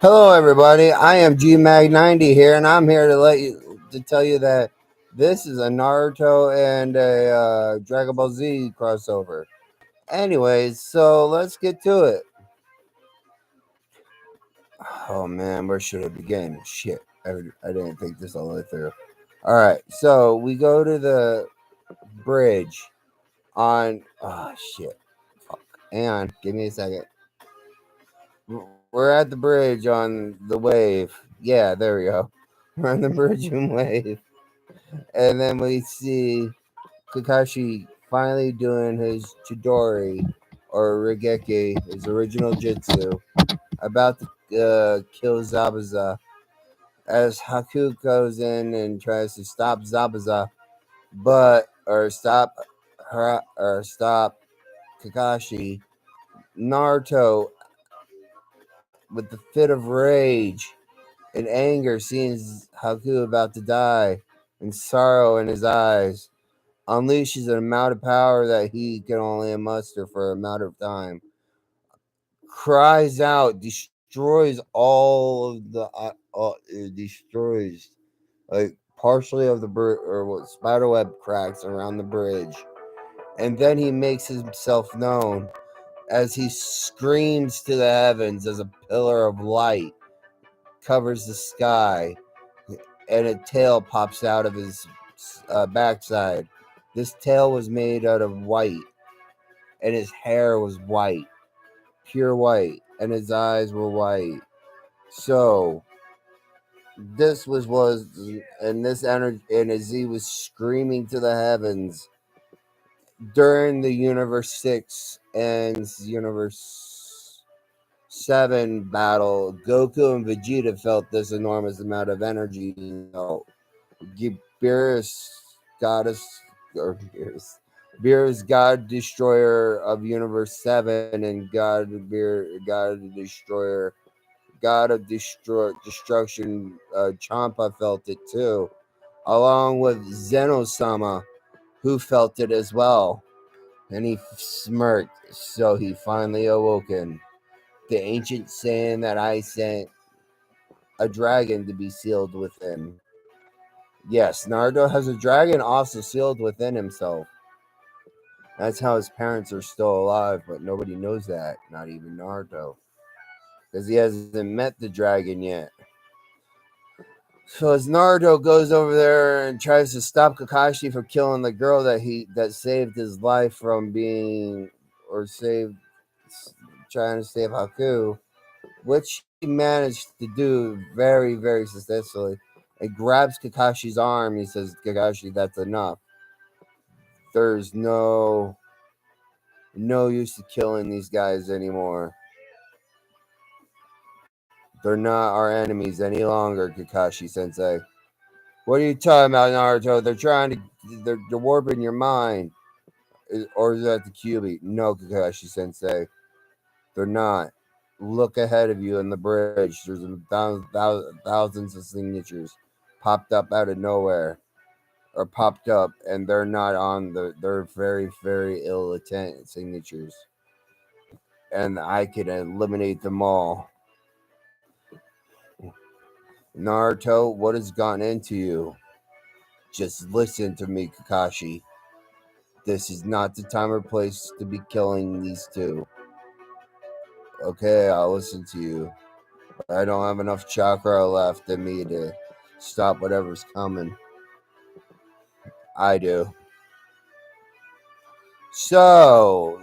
Hello, everybody. I am GMag90 here, and I'm here to tell you that this is a Naruto and a Dragon Ball Z crossover. Anyways, so let's get to it. Oh man, where should I begin? Shit, I didn't think this all the way through. All right, so we go to the bridge on. Oh shit, fuck. Hang on, give me a second. We're at the bridge on the wave. Yeah, there we go. We're on the bridge and wave. And then we see Kakashi finally doing his Chidori or Rigeki, his original jutsu, about to kill Zabuza. As Haku goes in and tries to stop Zabuza, stop Kakashi, Naruto, with the fit of rage and anger, seeing Haku about to die, and sorrow in his eyes, unleashes an amount of power that he can only muster for a matter of time. Cries out, destroys all of the destroys like partially of the spiderweb cracks around the bridge, and then he makes himself known as he screams to the heavens as a pillar of light covers the sky, and a tail pops out of his backside. This tail was made out of white, and his hair was white, pure white, and his eyes were white. So this was and this energy, and as he was screaming to the heavens during the Universe 6 and Universe 7 battle, Goku and Vegeta felt this enormous amount of energy. Beerus goddess or Beerus God Destroyer of Universe 7 and God Destroyer, God of Destruction, Champa felt it too, along with Zeno-sama, who felt it as well. And he smirked, so he finally awoken. The ancient Saiyan that I sent a dragon to be sealed within. Yes, Naruto has a dragon also sealed within himself. That's how his parents are still alive, but nobody knows that, not even Naruto, because he hasn't met the dragon yet. So as Naruto goes over there and tries to stop Kakashi from killing the girl that saved his life from being, or saved, trying to save Haku, which he managed to do very, very successfully, and grabs Kakashi's arm. He says, "Kakashi, that's enough. There's no use to killing these guys anymore. They're not our enemies any longer, Kakashi Sensei." "What are you talking about, Naruto? They're warping your mind." Or is that the QB? "No, Kakashi Sensei, they're not. Look ahead of you in the bridge. There's thousands of signatures popped up out of nowhere, or popped up, and they're not on they're very, very ill-intent signatures. And I can eliminate them all. Naruto, what has gotten into you? Just listen to me, Kakashi. This is not the time or place to be killing these two. Okay, I'll listen to you. But I don't have enough chakra left in me to stop whatever's coming." "I do." So,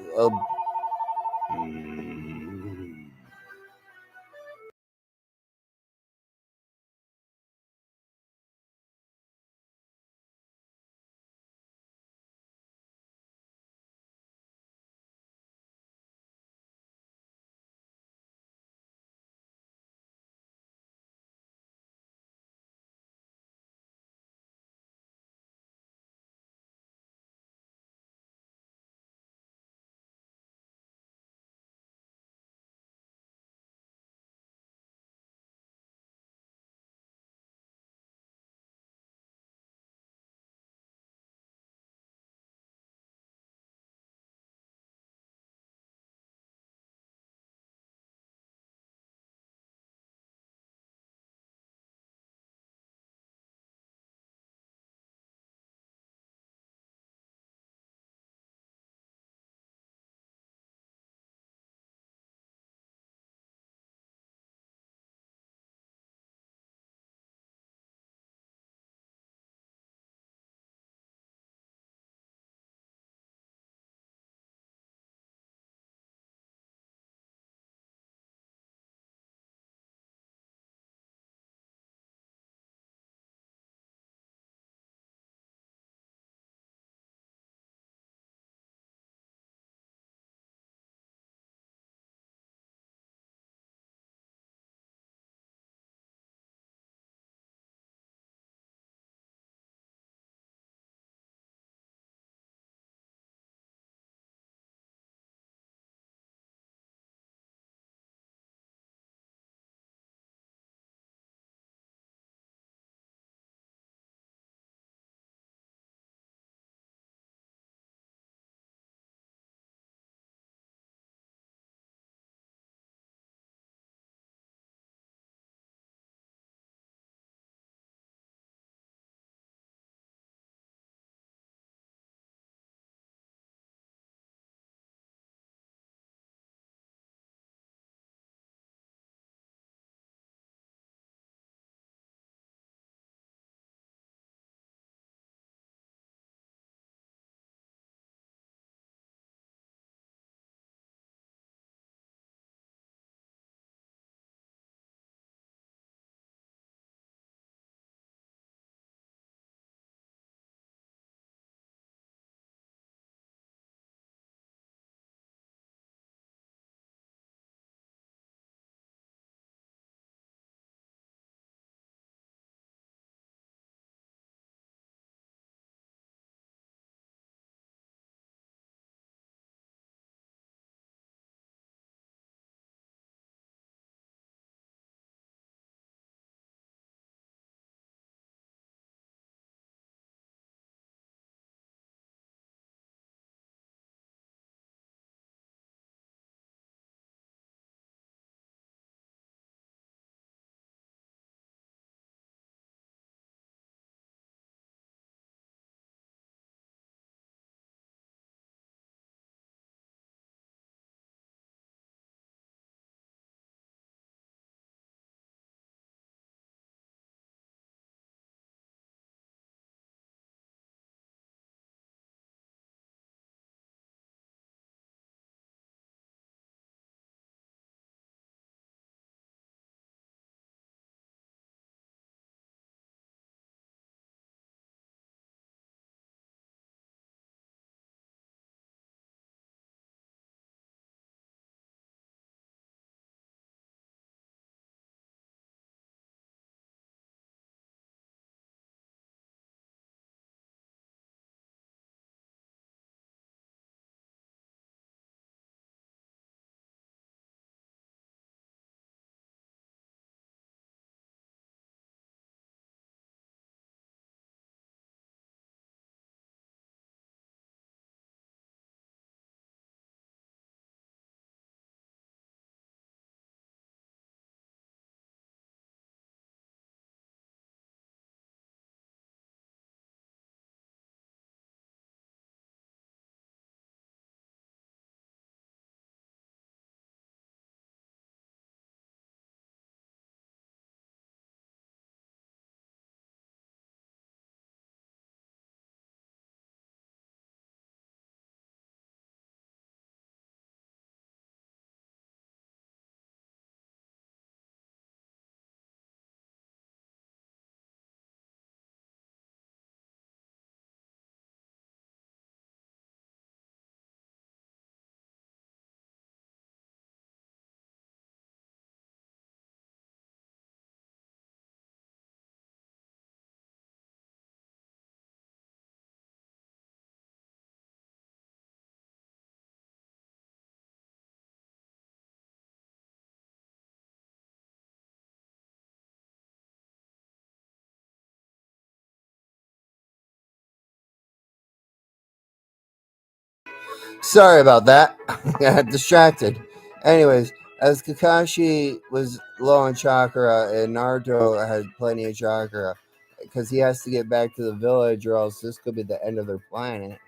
Sorry about that. I got distracted. Anyways, as Kakashi was low on chakra and Naruto had plenty of chakra, because he has to get back to the village or else this could be the end of their planet.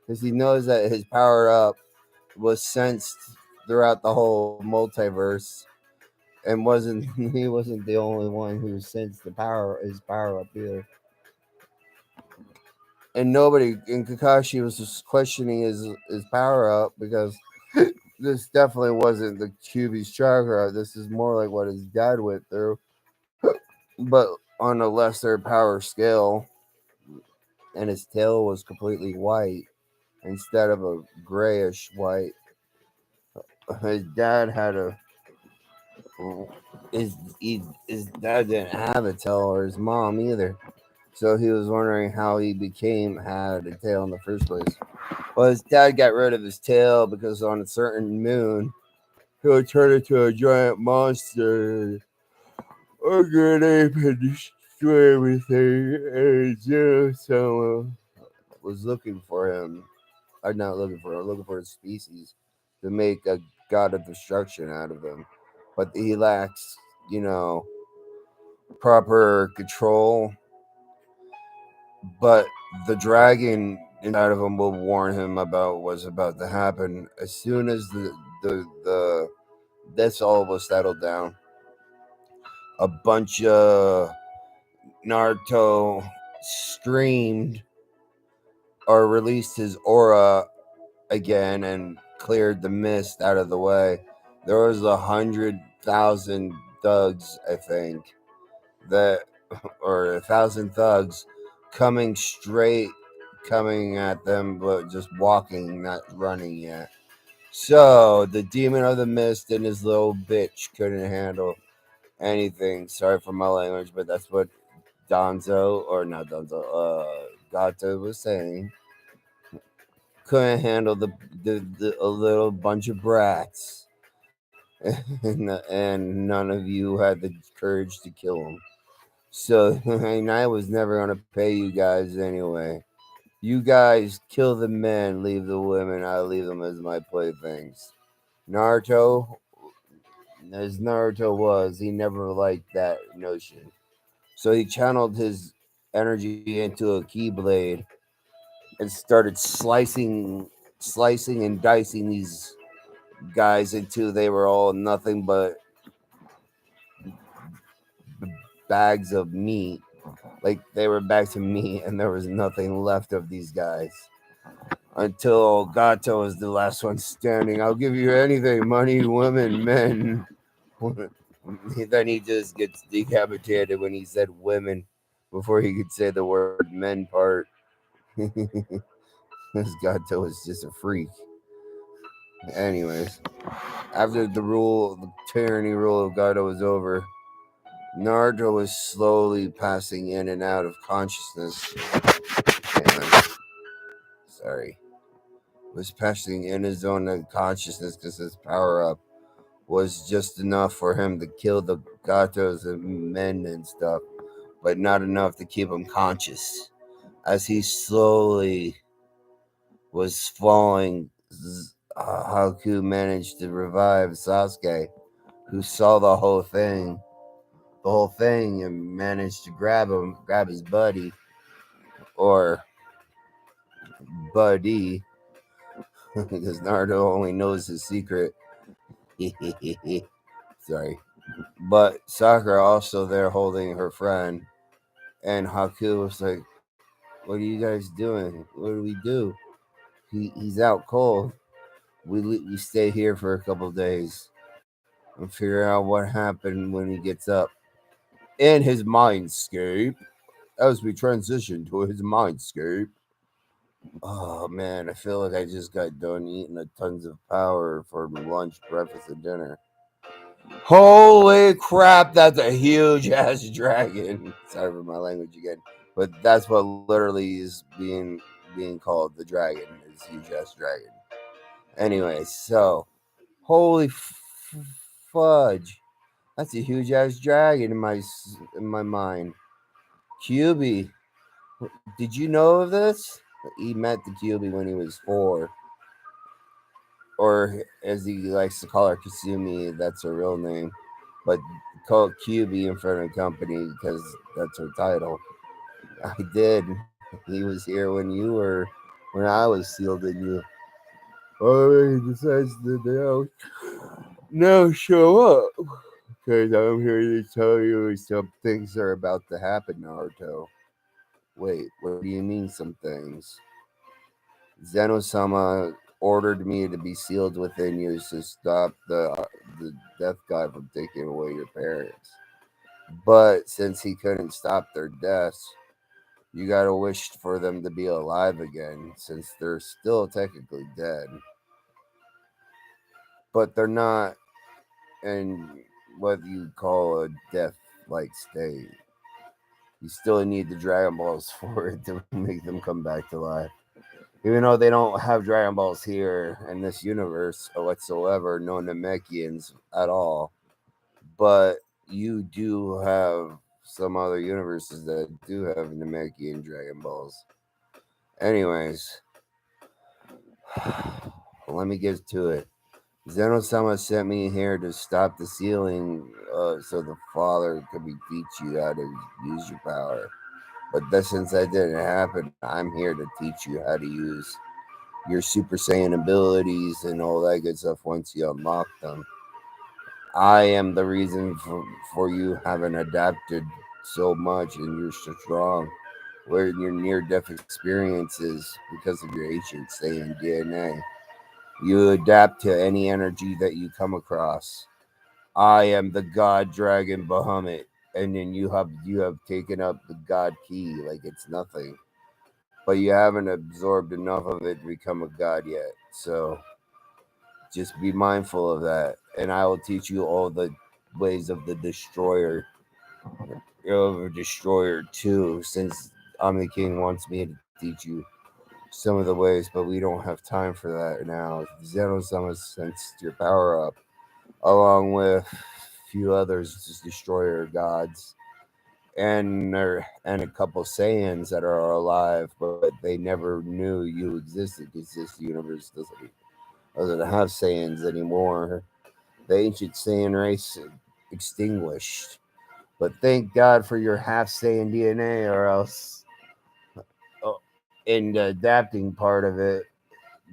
Because he knows that his power up was sensed throughout the whole multiverse and wasn't he wasn't the only one who sensed his power up either. And nobody and Kakashi was just questioning his power up because this definitely wasn't the QB's chakra. This is more like what his dad went through, but on a lesser power scale. And his tail was completely white instead of a grayish white. His dad had a his dad didn't have a tail or his mom either. So he was wondering how he became had a tail in the first place. Well, his dad got rid of his tail because on a certain moon, he would turn into a giant monster or good ape and destroy everything. And someone was looking for him. I'm not looking for him, looking for his species to make a god of destruction out of him. But he lacks, you know, proper control. But the dragon inside of him will warn him about what's about to happen as soon as the this all was settled down. A bunch of Naruto screamed or released his aura again and cleared the mist out of the way. There was 100,000 thugs, I think, that or 1,000 thugs coming straight, coming at them, but just walking, not running yet. So the demon of the mist and his little bitch couldn't handle anything. Sorry for my language, but that's what Donzo or not Donzo, Gato was saying. Couldn't handle the a little bunch of brats, and none of you had the courage to kill him. So and I was never gonna pay you guys anyway. You guys kill the men, leave the women. I leave them as my playthings. Naruto, as Naruto was, he never liked that notion. So he channeled his energy into a keyblade and started slicing and dicing these guys until they were all nothing but bags of meat. Like they were bags of meat, and there was nothing left of these guys. Until Gato was the last one standing. I'll give you anything, money, women, men. Then he just gets decapitated when he said women before he could say the word men part. This Gato was just a freak. Anyways, after the tyranny rule of Gato was over, Naruto was slowly passing in and out of consciousness. And, sorry. Was passing in his own consciousness because his power up was just enough for him to kill the gatos and men and stuff, but not enough to keep him conscious. As he slowly was falling, Haku managed to revive Sasuke, who saw the whole thing, and managed to grab his buddy, or buddy, because Naruto only knows his secret. Sorry. But Sakura also there holding her friend, and Haku was like, "What are you guys doing? What do we do? He's out cold. We stay here for a couple days and figure out what happened when he gets up in his mindscape." As we transition to his mindscape, oh man, I feel like I just got done eating a tons of power for lunch, breakfast, and dinner. Holy crap, that's a huge ass dragon. Sorry for my language again. But that's what literally is being called the dragon, is huge ass dragon. Anyway, so holy fudge. That's a huge ass dragon in my mind. QB, did you know of this? He met the QB when he was 4. or as he likes to call her, Kasumi. That's her real name, but call it QB in front of the company because that's her title. I did. He was here when you were, when I was sealed in you. Oh, he decides to now show up. Because I'm here to tell you some things are about to happen, Naruto. Wait, what do you mean some things? Zeno-sama ordered me to be sealed within you to stop the death god from taking away your parents. But since he couldn't stop their deaths, you gotta wish for them to be alive again, since they're still technically dead. But they're not in what you call a death-like state. You still need the Dragon Balls for it to make them come back to life. Even though they don't have Dragon Balls here in this universe whatsoever, no Namekians at all. But you do have some other universes that do have Namekian Dragon Balls. Anyways, let me get to it. Zeno-sama sent me here to stop the sealing so the father could teach you how to use your power. But since that didn't happen, I'm here to teach you how to use your Super Saiyan abilities and all that good stuff once you unlock them. I am the reason for you having adapted so much and you're so strong. Where your near death experiences because of your ancient Saiyan DNA. You adapt to any energy that you come across. I am the God Dragon Bahamut, and then you have taken up the God Key like it's nothing, but you haven't absorbed enough of it to become a God yet. So just be mindful of that, and I will teach you all the ways of the Destroyer too. Since I'm the King wants me to teach you some of the ways, but we don't have time for that now. Zeno-sama sensed your power up along with a few others, just destroyer gods, and a couple Saiyans that are alive, but they never knew you existed because this universe doesn't have Saiyans anymore. The ancient Saiyan race extinguished. But thank God for your half Saiyan DNA, or else in the adapting part of it,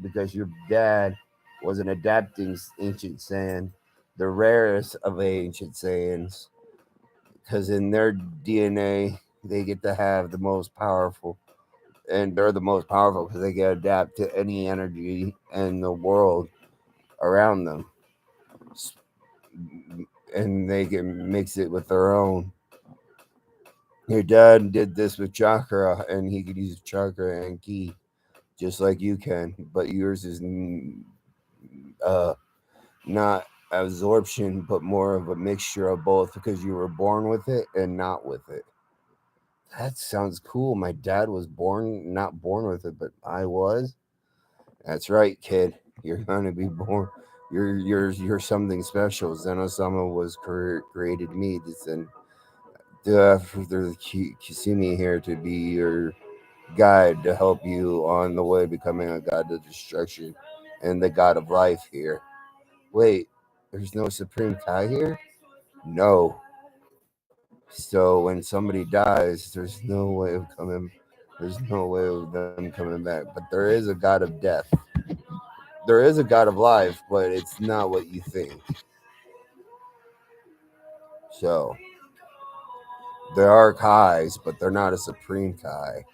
because your dad was an adapting ancient Saiyan, the rarest of ancient Saiyans, because in their DNA they get to have the most powerful, and they're the most powerful because they can adapt to any energy in the world around them, and they can mix it with their own. Your dad did this with chakra, and he could use chakra and ki just like you can, but yours is uh, not absorption, but more of a mixture of both because you were born with it and not with it. That sounds cool. My dad was not born with it, but I was. That's right, kid. You're gonna be born. You're something special. Zeno-sama was created me to send for the Kisumi here to be your guide to help you on the way becoming a god of destruction and the god of life here. Wait, there's no Supreme Kai here? No. So when somebody dies, there's no way of them coming back. But there is a god of death. There is a god of life, but it's not what you think. So there are Kais, but they're not a Supreme Kai.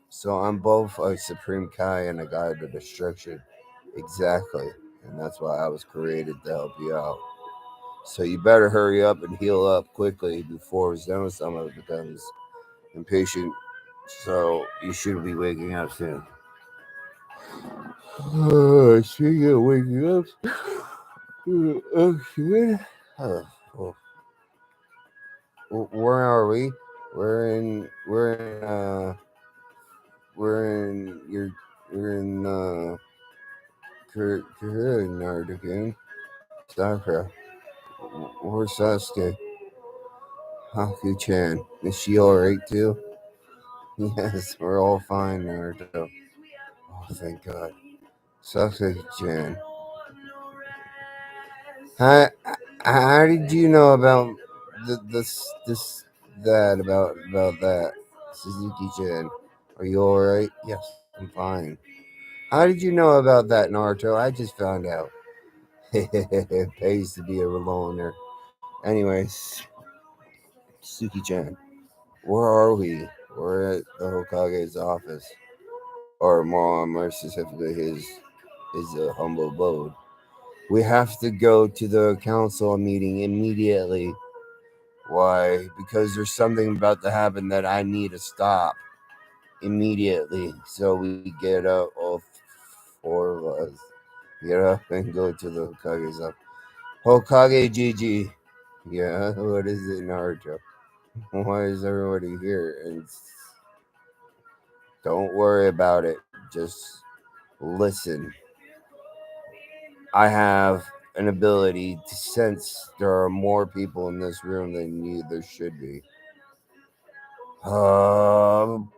So I'm both a Supreme Kai and a god of destruction. Exactly. And that's why I was created to help you out. So you better hurry up and heal up quickly before Zeno-sama becomes impatient. So you should be waking up soon. Speaking of waking up, oh shit. Oh, where are we? We're in. We're in. We're in. We're in. Naruto. Sakura. Where's Sasuke? Haku-chan. Is she alright too? Yes, we're all fine, Naruto. Oh, thank God. Sasuke-chan. How, how did you know about this that about that Suzuki Chan? Are you all right? Yes, I'm fine. How did you know about that, Naruto? I just found out. It pays to be a loner. Anyways, Suki Chan, where are we? We're at the Hokage's office, or more specifically, his humble abode. We have to go to the council meeting immediately. Why? Because there's something about to happen that I need to stop immediately. So we get up, all four of us, get up and go to the Hokage's up. Hokage Gigi. Yeah, what is it, Naruto? Why is everybody here? And don't worry about it. Just listen. I have an ability to sense there are more people in this room than there should be. Um,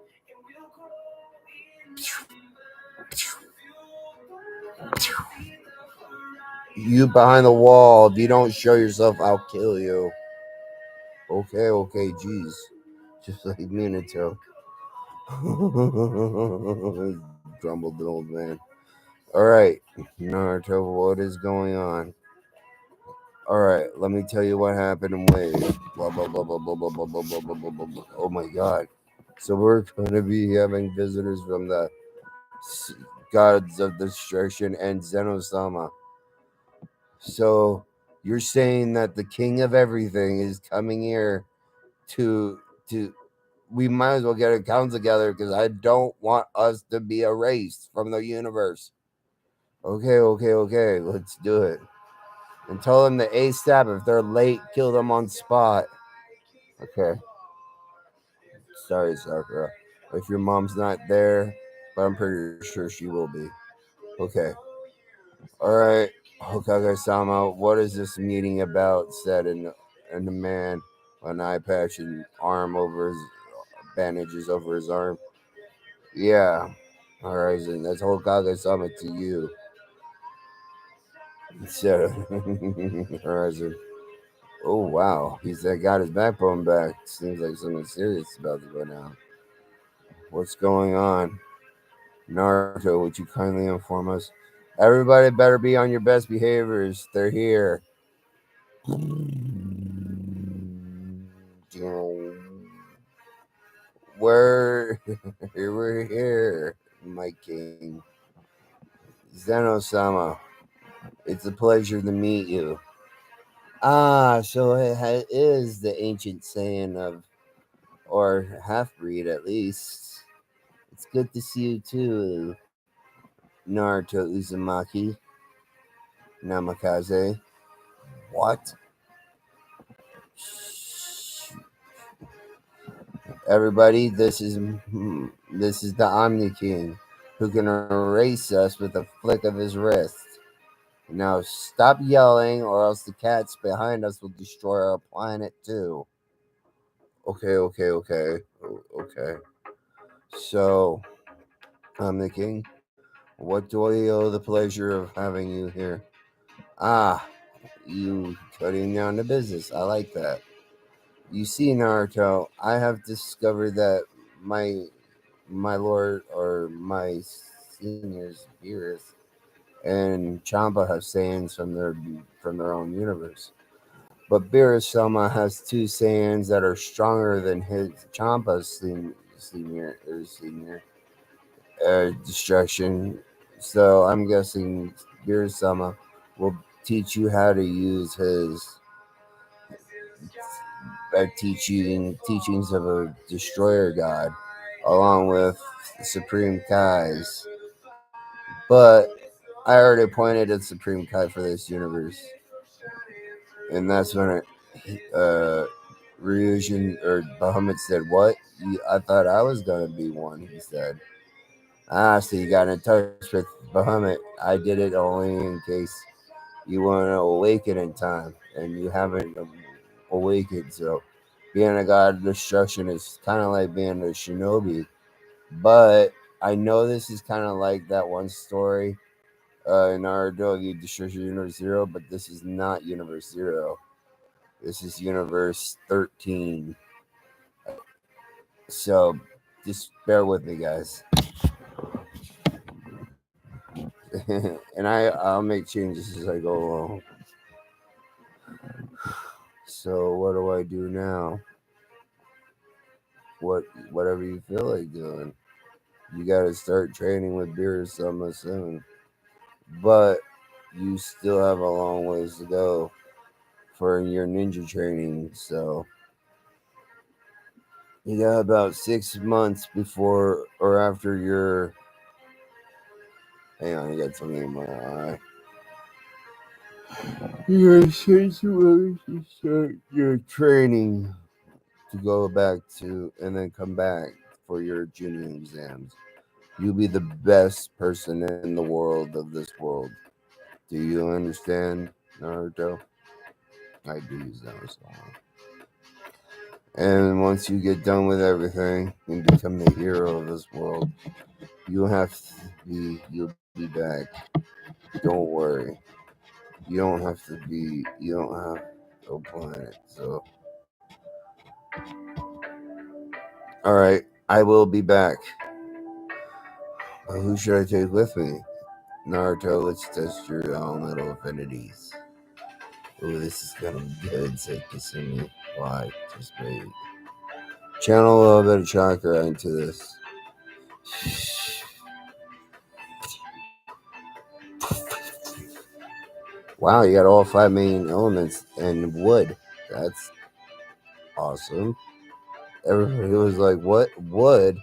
you behind the wall. If you don't show yourself, I'll kill you. Okay, jeez. Just like Minato. Grumbled the old man. Alright, Naruto, what is going on? Alright, let me tell you what happened in Wave. Blah, blah, blah, blah, blah, blah, blah, blah, blah, blah, blah, blah, blah. Oh my god. So we're going to be having visitors from the gods of destruction and Zenosama. So you're saying that the king of everything is coming here to we might as well get accounts together because I don't want us to be erased from the universe. Okay, let's do it. And tell them to ASAP if they're late, kill them on spot. Okay. Sorry, Sakura. If your mom's not there, but I'm pretty sure she will be. Okay. Alright, Hokage-sama, what is this meeting about? Said and the man, an eye patch and arm over his bandages over his arm. Yeah, Horizon, that's Hokage-sama to you. Said Horizon. Oh wow, he's got his backbone back. Seems like something serious about to go down. What's going on? Naruto, would you kindly inform us? Everybody better be on your best behaviors. They're here. We're we're here, my king. Zeno-sama, it's a pleasure to meet you. Ah, so it is the ancient Saiyan of, or half breed at least. It's good to see you too, Naruto Uzumaki Namikaze. What? Everybody, this is the Omni King, who can erase us with a flick of his wrist. Now stop yelling, or else the cats behind us will destroy our planet too. Okay. So, Omni King, what do I owe the pleasure of having you here? Ah, you cutting down the business. I like that. You see, Naruto, I have discovered that my lord or my seniors, Beerus and Champa have Saiyans from their own universe. But Beerus Sama has two Saiyans that are stronger than his Champa's senior destruction. So I'm guessing Beerus Sama will teach you how to use his teachings of a destroyer god, along with Supreme Kai's. But I already appointed a Supreme Kai for this universe, and that's when Ryujin or Bahamut said, "What? I thought I was gonna be one." He said, "Ah, so you got in touch with Bahamut. I did it only in case you want to awaken in time, and you haven't awakened. So being a god of destruction is kind of like being a shinobi. But I know this is kind of like that one story Naruto, you destroy Universe Zero, but this is not Universe Zero. This is Universe 13. So just bear with me, guys. And I'll make changes as I go along. So what do I do now? Whatever you feel like doing. You got to start training with beer summer soon, but you still have a long ways to go for your ninja training. So you got about 6 months before or after your. Hang on, I got something in my eye. You got 6 months to start your training to go back to and then come back for your junior exams. You'll be the best person in the world of this world. Do you understand, Naruto? I do use that song. And once you get done with everything and become the hero of this world, you'll be back. Don't worry. You don't have to be, you don't have no planet. So, alright, I will be back. Who should I take with me? Naruto, let's test your elemental affinities. Ooh, this is gonna be good, said Kasumi. Why? Just wait. Channel a little bit of chakra into this. Wow, you got all five main elements and wood. That's awesome. Everybody was like, what? Wood?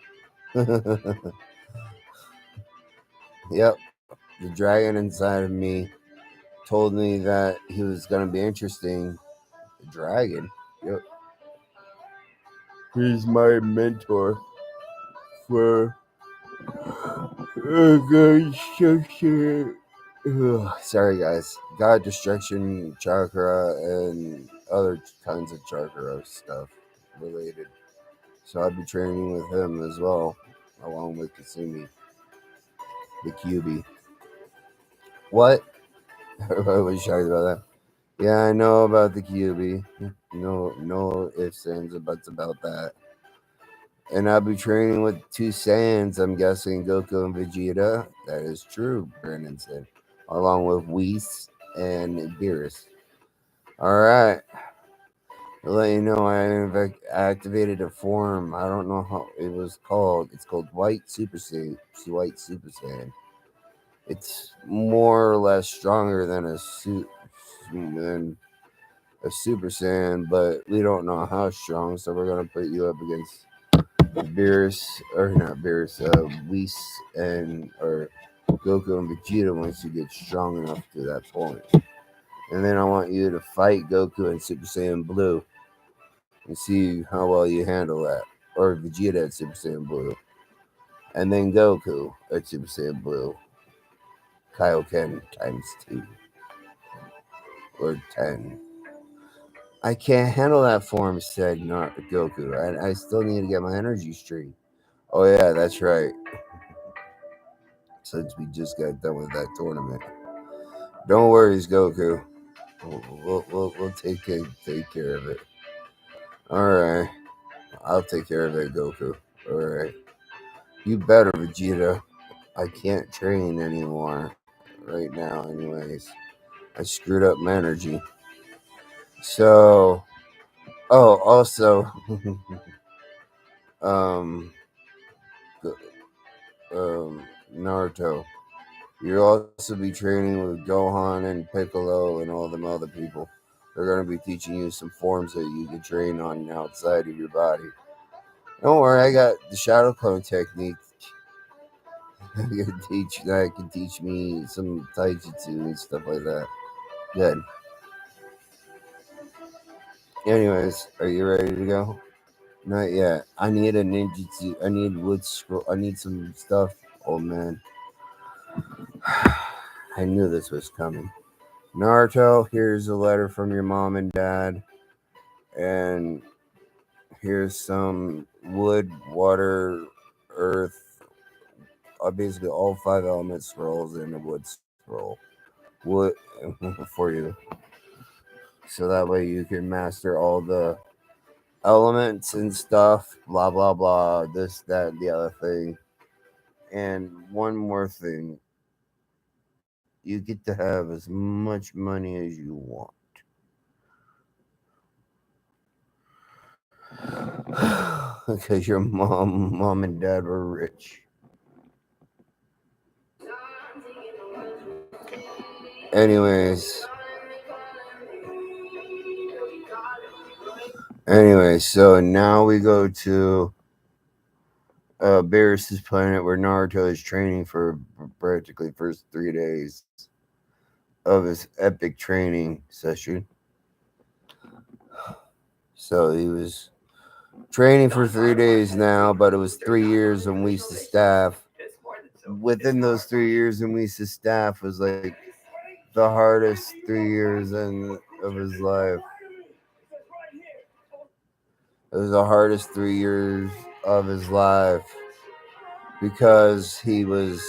Yep. The dragon inside of me told me that he was going to be interesting. The dragon? Yep. He's my mentor for God destruction. Sorry, guys. God destruction, chakra, and other kinds of chakra stuff related. So I'll be training with him as well, along with Kasumi, the QB. What? I was shocked about that. Yeah, I know about the QB. No ifs, ands, or buts about that. And I'll be training with two Saiyans, I'm guessing Goku and Vegeta. That is true, Brandon said. Along with Whis and Beerus. Alright. I'll let you know I activated a form. I don't know how it was called. It's called White Super Saiyan. White Super Saiyan. It's more or less stronger than than a Super Saiyan, but we don't know how strong. So we're gonna put you up against Beerus or not Beerus, Whis and or Goku and Vegeta once you get strong enough to that point. And then I want you to fight Goku and Super Saiyan Blue and see how well you handle that. Or Vegeta at Super Saiyan Blue. And then Goku at Super Saiyan Blue. Kaioken times 2 or 10. I can't handle that form, said Goku. I still need to get my energy straight. Oh, yeah, that's right. Since we just got done with that tournament. Don't worry, Goku. We'll take care of it. Alright. I'll take care of it, Goku. Alright. You better, Vegeta. I can't train anymore right now, anyways. I screwed up my energy. So, also, um, Naruto. You'll also be training with Gohan and Piccolo and all them other people. They're going to be teaching you some forms that you can train on outside of your body. Don't worry, I got the shadow clone technique. That can teach me some taijutsu and stuff like that. Good. Anyways, are you ready to go? Not yet. I need a ninjutsu. I need wood scroll. I need some stuff. Oh man, I knew this was coming. Naruto, here's a letter from your mom and dad, and here's some wood, water, earth. Basically, all five elements scrolls in a wood scroll. roll what for you, so that way you can master all the elements and stuff. Blah blah blah. This, that, and the other thing. And one more thing, you get to have as much money as you want. Because your mom and dad were rich. Anyways, so now we go to Barris's planet where Naruto is training for practically first 3 days of his epic training session. So he was training for 3 days now, but it was 3 years in Whist's staff. Within those 3 years in Whist's staff was like the hardest 3 years of his life. It was the hardest 3 years of his life because he was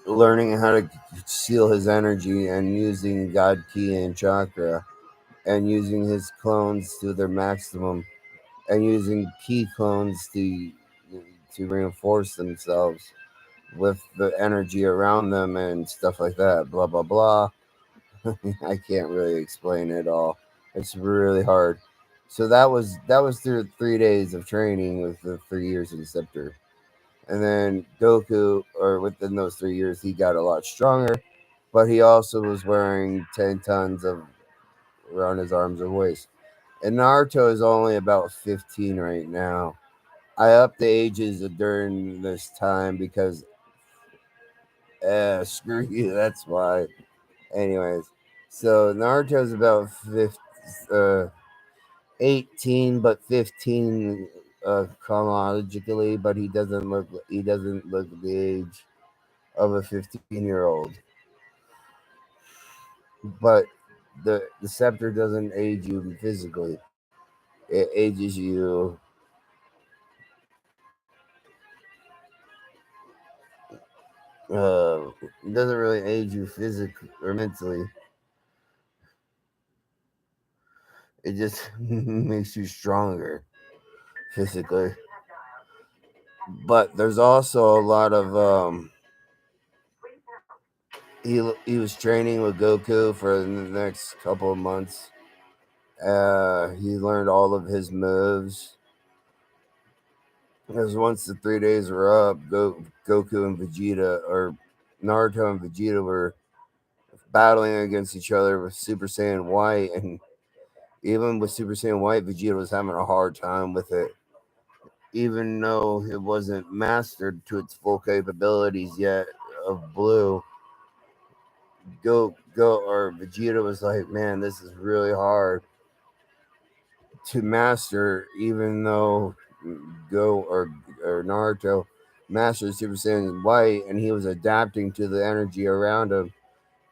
learning how to seal his energy and using God Ki and chakra and using his clones to their maximum and using Ki clones to reinforce themselves with the energy around them and stuff like that. Blah blah blah. I can't really explain it all. It's really hard. So that was through 3 days of training with the 3 years in Scepter. And then Goku, or within those 3 years, he got a lot stronger, but he also was wearing 10 tons of around his arms and waist. And Naruto is only about 15 right now. I upped the ages during this time because, screw you, that's why. Anyways, so Naruto's about 50, 18, but 15 chronologically, but he doesn't look the age of a 15-year-old. But the scepter doesn't age you physically. It ages you uh it doesn't really age you physically or mentally. It just makes you stronger physically. But there's also a lot of he was training with Goku for the next couple of months. He learned all of his moves. Because once the 3 days were up, Goku and Vegeta, or Naruto and Vegeta, were battling against each other with Super Saiyan White, and even with Super Saiyan White, Vegeta was having a hard time with it, even though it wasn't mastered to its full capabilities yet of Blue. Or Vegeta was like, man, this is really hard to master, even though Go or Naruto mastered Super Saiyan White, and he was adapting to the energy around him,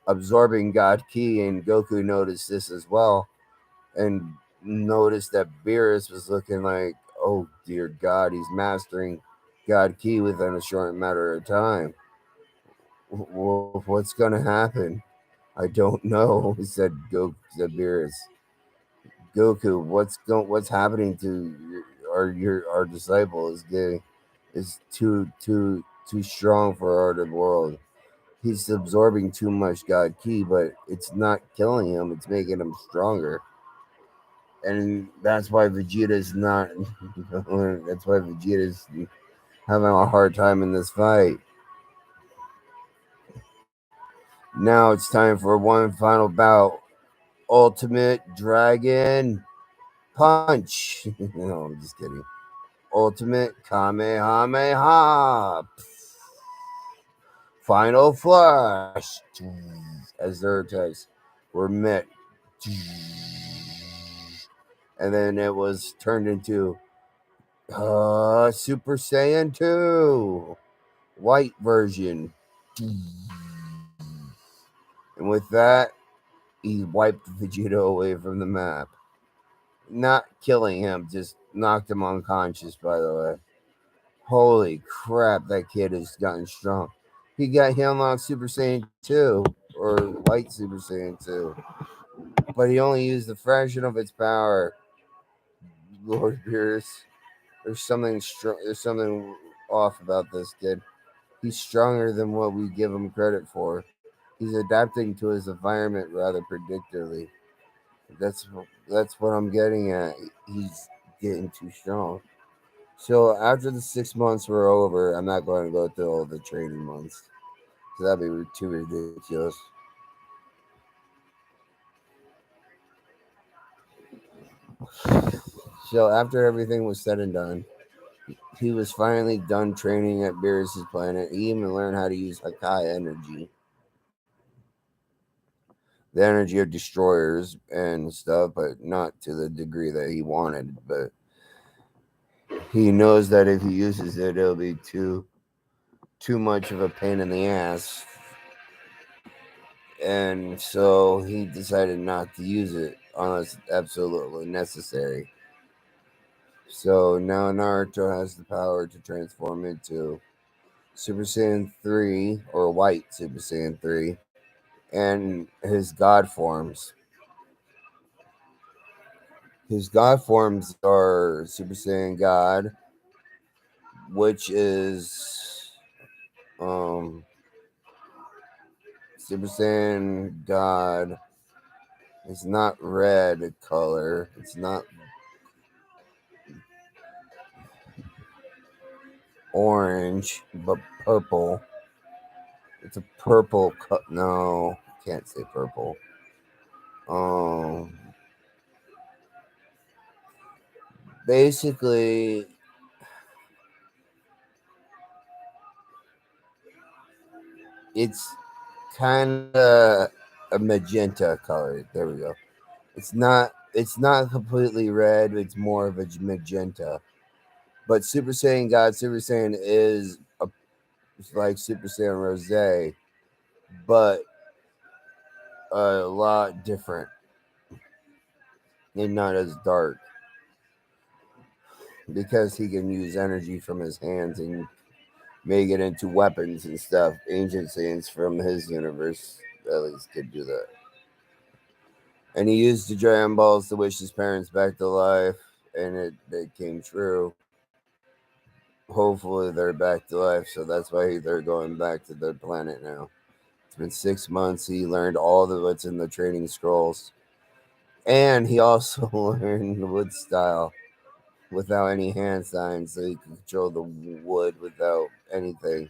absorbing God Ki, and Goku noticed this as well, and noticed that Beerus was looking like, oh dear God, he's mastering God Ki within a short matter of time. What's gonna happen? I don't know, said Beerus. Goku, what's happening to our disciple is too strong for our world. He's absorbing too much God Ki, but it's not killing him, it's making him stronger. And that's why Vegeta's not that's why Vegeta's having a hard time in this fight. Now it's time for one final bout. Ultimate Dragon Punch. No, I'm just kidding. Ultimate Kamehameha. Final Flash. As their attacks were met. And then it was turned into Super Saiyan 2. White version. And with that, he wiped Vegeta away from the map. Not killing him, just knocked him unconscious, by the way. Holy crap, that kid has gotten strong. he unlocked Super Saiyan 2 or White Super Saiyan 2, but he only used a fraction of its power. Lord Beerus, there's something off about this kid. He's stronger than what we give him credit for. He's adapting to his environment rather predictably. That's that's what I'm getting at. He's getting too strong. So after the 6 months were over, I'm not going to go through all the training months. So that'd be too ridiculous. So after everything was said and done, he was finally done training at Beerus' planet. He even learned how to use Hakai energy, the energy of destroyers and stuff, but not to the degree that he wanted. But he knows that if he uses it, it'll be too much of a pain in the ass, and so he decided not to use it unless absolutely necessary. So now Naruto has the power to transform into Super Saiyan 3 or White Super Saiyan 3 and his god forms. His god forms are Super Saiyan God, which is um Super Saiyan God. It's not red color. It's not orange, but purple. It's a purple. No, can't say purple. Um, basically, it's kind of a magenta color. There we go. It's not completely red. It's more of a magenta. But Super Saiyan God, Super Saiyan is it's like Super Saiyan Rose, but a lot different and not as dark because he can use energy from his hands and make it into weapons and stuff. Ancient Saiyans from his universe at least could do that. And he used the Dragon Balls to wish his parents back to life, and it came true. Hopefully, they're back to life, so that's why they're going back to their planet now. It's been 6 months. He learned all the what's in the training scrolls, and he also learned the wood style without any hand signs, so he could control the wood without anything.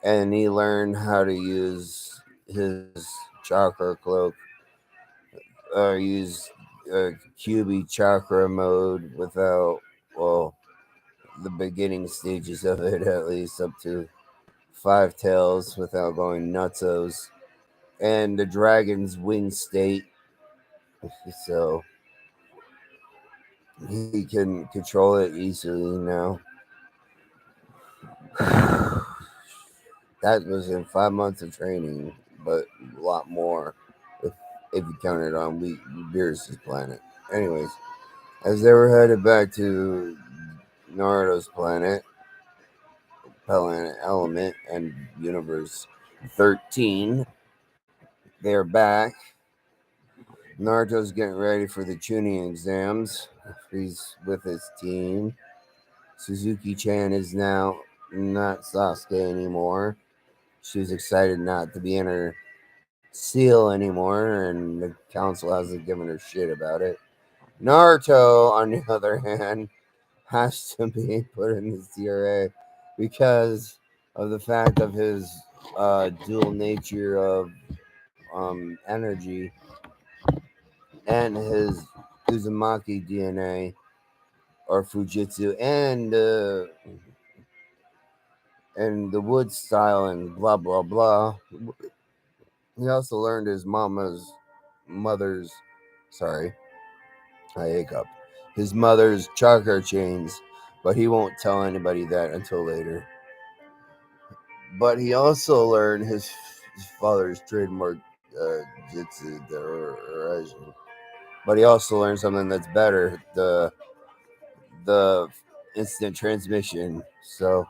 And he learned how to use his chakra cloak, use QB chakra mode without, well, the beginning stages of it at least up to five tails without going nutsos, and the dragon's wing state, so he can control it easily now. That was in 5 months of training, but a lot more if, if you counted on Beerus' planet. Anyways, as they were headed back to Naruto's planet Element, and Universe 13, they're back. Naruto's getting ready for the tuning exams. He's with his team. Suzuki Chan is now not Sasuke anymore. She was excited not to be in her seal anymore, and the council hasn't given her shit about it. Naruto, on the other hand, has to be put in the CRA because of the fact of his dual nature of energy and his Uzumaki DNA or Fujitsu and the wood style and blah blah blah. He also learned his mother's sorry, I hiccup. His mother's chakra chains, but he won't tell anybody that until later. But he also learned his father's trademark jitsu, but he also learned something that's better, the instant transmission. So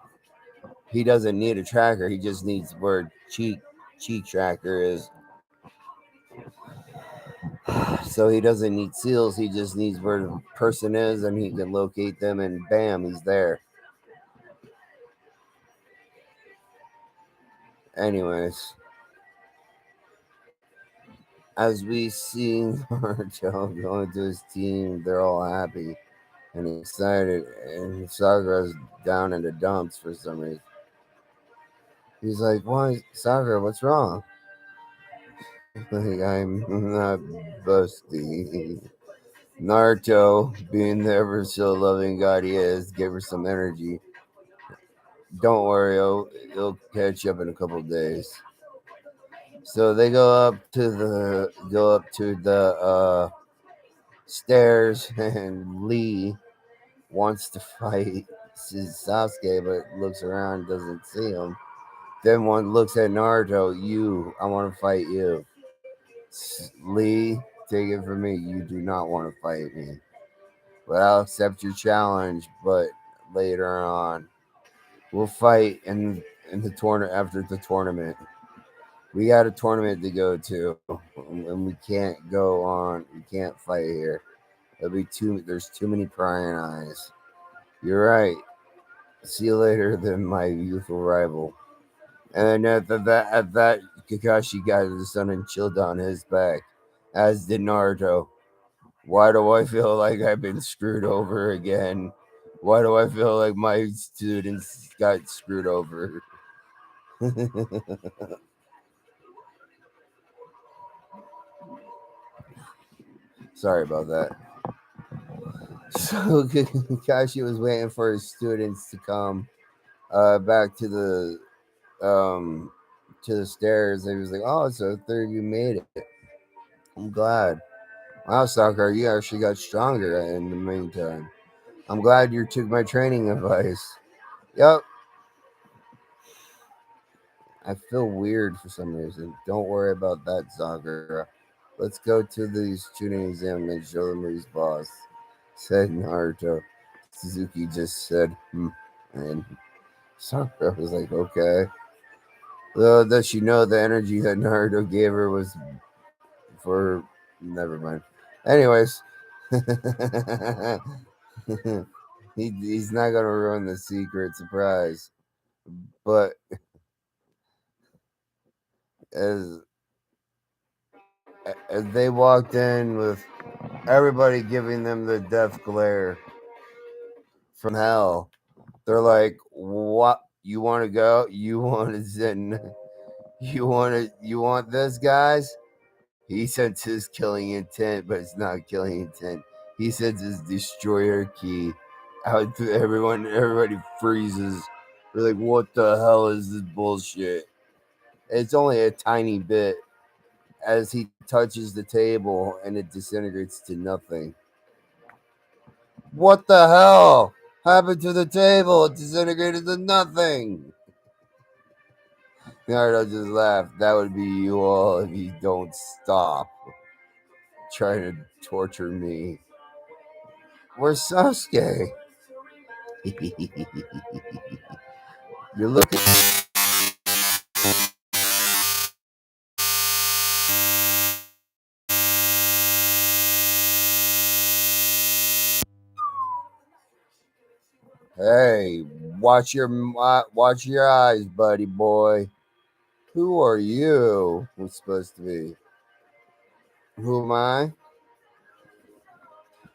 He doesn't need a tracker. He just needs where cheek tracker is. So he doesn't need seals. He just needs where the person is, and he can locate them, and bam, he's there. Anyways, as we see Naruto going to his team, they're all happy and excited, and Sakura's down in the dumps for some reason. He's like, "Why, Sakura? What's wrong?" Like, I'm not busty. Naruto, being the ever so loving God he is, gave her some energy. Don't worry, it'll catch up in a couple of days. So they go up to the stairs, and Lee wants to fight Sasuke, but looks around, doesn't see him. Then one looks at Naruto. I want to fight you. Lee, take it from me. You do not want to fight me, but I'll accept your challenge. But later on, we'll fight in the tournament after the tournament. We got a tournament to go to, and we can't go on. We can't fight here. There'll be too. There's too many prying eyes. You're right. See you later, then, my youthful rival. And at that, Kakashi got the sun and chilled on his back, as did Naruto. Why do I feel like I've been screwed over again? Why do I feel like my students got screwed over? Sorry about that. So Kakashi was waiting for his students to come back um, to the stairs. And he was like, "Oh, so third you made it. I'm glad. Wow, Sakura, you actually got stronger in the meantime. I'm glad you took my training advice." Yep. I feel weird for some reason. Don't worry about that, Sakura. Let's go to the shooting exam and show them who's boss, said Naruto. Suzuki just said, hmm. And Sakura was like, okay. Little does she know the energy that Naruto gave her was for. Never mind. Anyways, he's not going to ruin the secret surprise. But as as they walked in with everybody giving them the death glare from hell, they're like, "What? You want to go? You want to sit? You want this, guys?" He senses killing intent, but it's not killing intent. He senses destroyer key. Out to everyone, everybody freezes. They're like, "What the hell is this bullshit?" It's only a tiny bit as he touches the table and it disintegrates to nothing. What the hell happened to the table? It disintegrated to nothing. Naruto just laughed. That would be you all if you don't stop trying to torture me. Where's Sasuke? You're looking. Hey, watch your eyes, buddy boy. Who are you? Who's supposed to be? Who am I?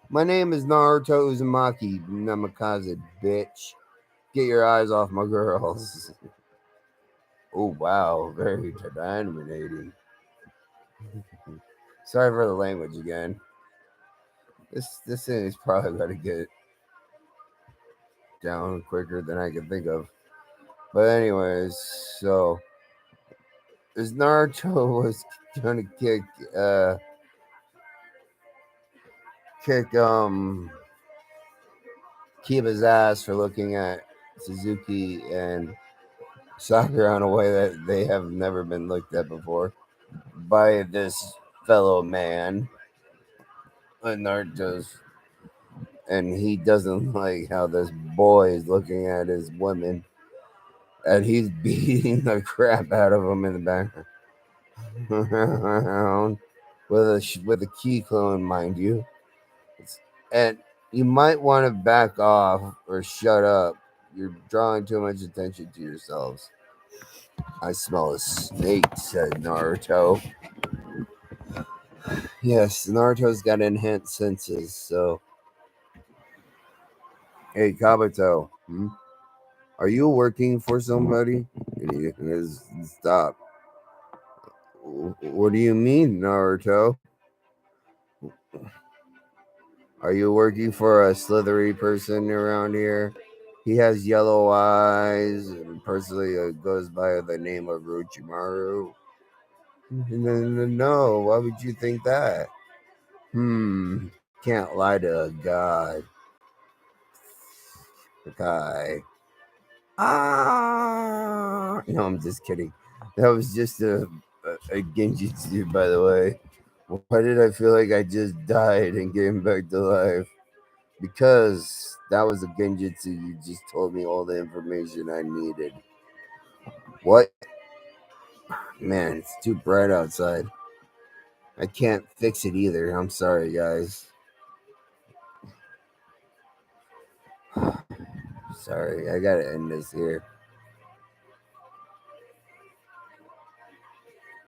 My name is Naruto Uzumaki Namikaze, bitch. Get your eyes off my girls. Oh wow, very dominating. Sorry for the language again. This thing is probably gonna get down quicker than I can think of. But anyways, so as Naruto was gonna uh kick keep his ass for looking at Suzuki and Sakura in a way that they have never been looked at before by this fellow man. And Naruto's and he doesn't like how this boy is looking at his women. and he's beating the crap out of him in the background with a key clone, mind you. And you might want to back off or shut up. You're drawing too much attention to yourselves. I smell a snake, said Naruto. Yes, Naruto's got enhanced senses, so. Hey, Kabuto, are you working for somebody? And he goes, stop. What do you mean, Naruto? Are you working for a slithery person around here? He has yellow eyes and personally goes by the name of Orochimaru. No, why would you think that? Can't lie to a god. Okay. No, I'm just kidding. That was just a genjutsu, by the way. Why did I feel like I just died and came back to life? Because that was a genjutsu. You just told me all the information I needed. What? Man, it's too bright outside. I can't fix it either. I'm sorry, guys. Sorry, I gotta end this here.